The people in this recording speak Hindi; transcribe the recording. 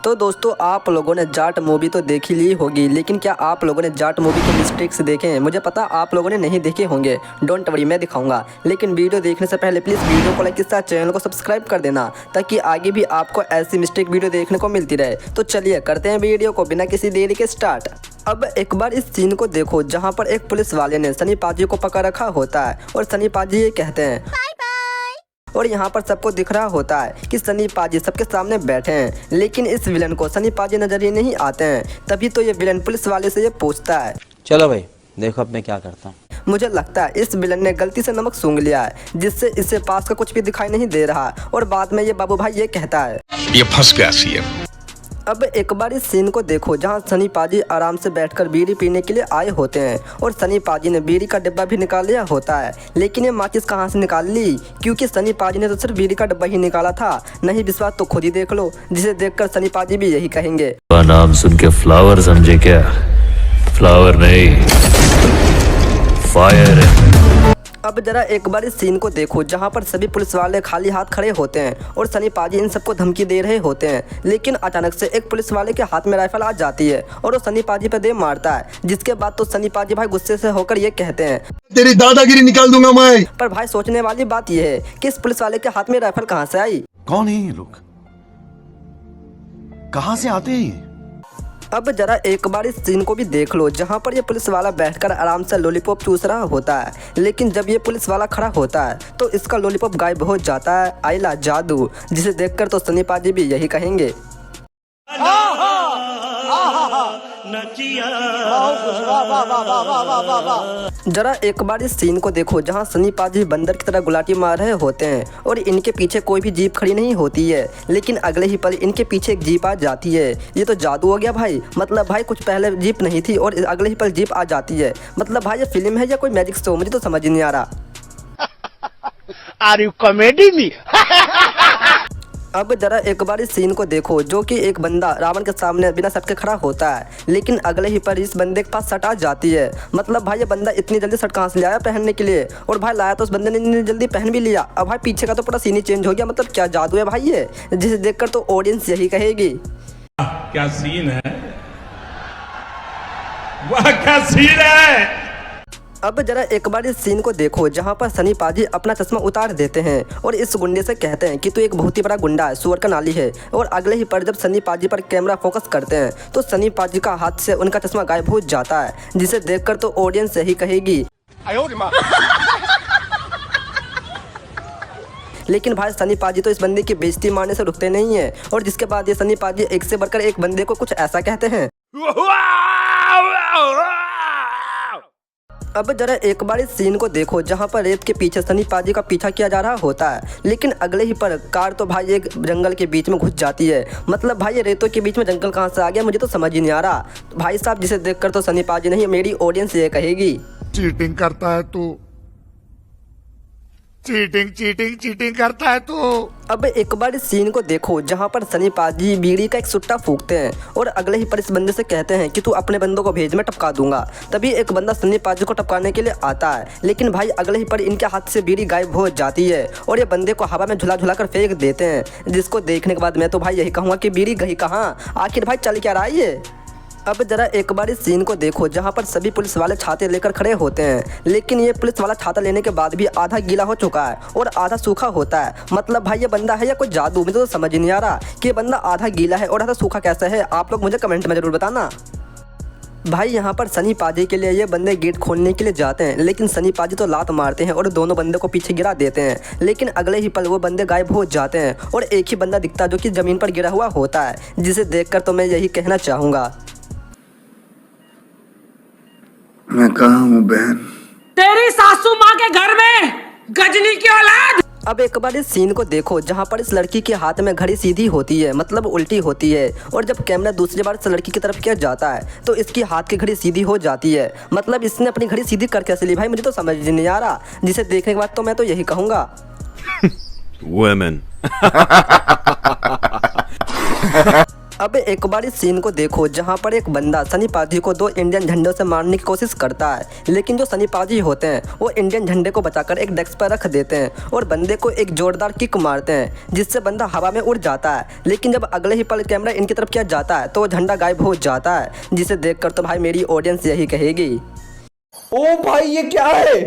तो दोस्तों आप लोगों ने जाट मूवी तो देख ही ली होगी, लेकिन क्या आप लोगों ने जाट मूवी के मिस्टेक्स देखे हैं? मुझे पता आप लोगों ने नहीं देखे होंगे, डोंट वरी मैं दिखाऊंगा। लेकिन वीडियो देखने से पहले प्लीज़ वीडियो को लाइक के साथ चैनल को सब्सक्राइब कर देना, ताकि आगे भी आपको ऐसी मिस्टेक वीडियो देखने को मिलती रहे। तो चलिए करते हैं वीडियो को बिना किसी देरी के स्टार्ट। अब एक बार इस सीन को देखो जहाँ पर एक पुलिस वाले ने सनी पाजी को पकड़ रखा होता है और सनी पाजी ये कहते हैं और यहाँ पर सबको दिख रहा होता है कि सनी पाजी सबके सामने बैठे हैं, लेकिन इस विलन को सनी पाजी नजर ही नहीं आते हैं। तभी तो ये विलन पुलिस वाले से ये पूछता है, चलो भाई देखो अब मैं क्या करता हूँ। मुझे लगता है इस विलन ने गलती से नमक सूंघ लिया है, जिससे इसे पास का कुछ भी दिखाई नहीं दे रहा। और बाद में ये बाबू भाई ये कहता है, ये फंस गया सीएम। अब एक बार इस सीन को देखो जहां सनी पाजी आराम से बैठकर बीड़ी पीने के लिए आए होते हैं और सनी पाजी ने बीड़ी का डिब्बा भी निकाल लिया होता है। लेकिन ये माचिस कहां से निकाल ली, क्योंकि सनी पाजी ने तो सिर्फ बीड़ी का डिब्बा ही निकाला था। नहीं विश्वास तो खुद ही देख लो, जिसे देखकर सनी पाजी भी यही कहेंगे। नाम सुन के फ्लावर समझे क्या? फ्लावर नहीं, फायर है। अब जरा एक बार इस सीन को देखो जहां पर सभी पुलिस वाले खाली हाथ खड़े होते हैं और सनी पाजी इन सबको धमकी दे रहे होते हैं। लेकिन अचानक से एक पुलिस वाले के हाथ में राइफल आ जाती है और वो सनी पाजी पे दे मारता है, जिसके बाद तो सनी पाजी भाई गुस्से से होकर ये कहते हैं, तेरी दादागिरी निकाल दूंगा मैं। पर भाई सोचने वाली बात यह है कि इस पुलिस वाले के हाथ में राइफल कहाँ से आई? कौन है ये लोग? कहां से आते हैं ये? अब जरा एक बार इस सीन को भी देख लो जहाँ पर ये पुलिस वाला बैठकर आराम से लॉलीपॉप चूस रहा होता है। लेकिन जब ये पुलिस वाला खड़ा होता है तो इसका लॉलीपॉप गायब हो जाता है। आइला जादू, जिसे देखकर तो सनी पाजी भी यही कहेंगे। जरा एक बार इस सीन को देखो जहां सनी पाजी बंदर की तरह गुलाटी मार रहे होते हैं और इनके पीछे कोई भी जीप खड़ी नहीं होती है, लेकिन अगले ही पल इनके पीछे एक जीप आ जाती है। ये तो जादू हो गया भाई। मतलब भाई कुछ पहले जीप नहीं थी और अगले ही पल जीप आ जाती है। मतलब भाई ये फिल्म है या कोई मैजिक शो, मुझे तो समझ ही नहीं आ रहा। Are you comedy me? अब जरा एक बार इस सीन को देखो जो कि एक बंदा रावण के सामने बिना शर्ट के खड़ा होता है, लेकिन अगले ही पर इस बंदे के पास शर्ट आ जाती है। मतलब भाई ये बंदा इतनी जल्दी शर्ट कहाँ से लाया पहनने के लिए, और भाई लाया तो उस बंदे ने इतनी जल्दी पहन भी लिया। अब भाई पीछे का तो पूरा सीन ही चेंज हो गया। मतलब क्या जादू है भाई ये, जिसे देखकर तो ऑडियंस यही कहेगी, क्या सीन है, वाह क्या सीन है। अब जरा एक बार इस सीन को देखो जहाँ पर सनी पाजी अपना चश्मा उतार देते हैं और इस गुंडे से कहते हैं कि तू एक बहुत ही बड़ा गुंडा है, सुअर का नाली है। और अगले ही पर जब सनी पाजी पर कैमरा फोकस करते हैं तो सनी पाजी का हाथ से उनका चश्मा गायब हो जाता है, जिसे देखकर तो ऑडियंस यही कहेगी। लेकिन भाई सनी पाजी तो इस बंदे की बेइज्जती मारने से रुकते नहीं है और जिसके बाद ये सनी पाजी एक से बढ़कर एक बंदे को कुछ ऐसा कहते हैं। अब जरा एक बार इस सीन को देखो जहाँ पर रेत के पीछे सनी पाजी का पीछा किया जा रहा होता है, लेकिन अगले ही पर कार तो भाई एक जंगल के बीच में घुस जाती है। मतलब भाई ये रेतों के बीच में जंगल कहाँ से आ गया, मुझे तो समझ ही नहीं आ रहा भाई साहब, जिसे देखकर तो सनी पाजी नहीं मेरी ऑडियंस ये कहेगी, चीटिंग करता है तू, चीटिंग करता है तू। अब एक बार इस सीन को देखो जहाँ पर सनी पाजी बीड़ी का एक सुट्टा फूकते हैं और अगले ही पर इस बंदे से कहते हैं कि तू अपने बंदों को भेज, मैं टपका दूंगा। तभी एक बंदा सनी पाजी को टपकाने के लिए आता है, लेकिन भाई अगले ही पर इनके हाथ से बीड़ी गायब हो जाती है और ये बंदे को हवा में झुला झुला कर फेंक देते हैं, जिसको देखने के बाद मैं तो भाई यही कहूँगा कि बीड़ी गई कहाँ, आखिर भाई चल क्या रहा है ये। अब जरा एक बार इस सीन को देखो जहाँ पर सभी पुलिस वाले छाते लेकर खड़े होते हैं, लेकिन ये पुलिस वाला छाता लेने के बाद भी आधा गीला हो चुका है और आधा सूखा होता है। मतलब भाई ये बंदा है या कोई जादू, मुझे तो समझ ही नहीं आ रहा कि ये बंदा आधा गीला है और आधा सूखा कैसे है। आप लोग मुझे कमेंट में जरूर बताना। भाई यहाँ पर सनी पाजी के लिए ये बंदे गेट खोलने के लिए जाते हैं, लेकिन सनी पाजी तो लात मारते हैं और दोनों बंदे को पीछे गिरा देते हैं। लेकिन अगले ही पल वो बंदे गायब हो जाते हैं और एक ही बंदा दिखता जो कि ज़मीन पर गिरा हुआ होता है, जिसे देखकर तो मैं यही कहना चाहूँगा, मैं कहाँ हूँ बहन? तेरी सासू माँ के घर में गजनी की औलाद। अब एक बार इस सीन को देखो जहाँ पर इस लड़की के हाथ में घड़ी सीधी होती है, मतलब उल्टी होती है, और जब कैमरा दूसरी बार इस लड़की की तरफ किया जाता है तो इसकी हाथ की घड़ी सीधी हो जाती है। मतलब इसने अपनी घड़ी सीधी कर कैसे ली भाई, मुझे तो समझ नहीं आ रहा, जिसे देखने के बाद तो मैं तो यही कहूँगा अब एक बार इस सीन को देखो जहां पर एक बंदा सनी पाजी को 2 इंडियन झंडों से मारने की कोशिश करता है, लेकिन जो सनी पाजी होते हैं वो इंडियन झंडे को बचाकर एक डेस्क पर रख देते हैं और बंदे को एक जोरदार किक मारते हैं जिससे बंदा हवा में उड़ जाता है। लेकिन जब अगले ही पल कैमरा इनकी तरफ किया जाता है तो वो झंडा गायब हो जाता है, जिसे देखकर तो भाई मेरी ऑडियंस यही कहेगी, ओ भाई ये क्या है।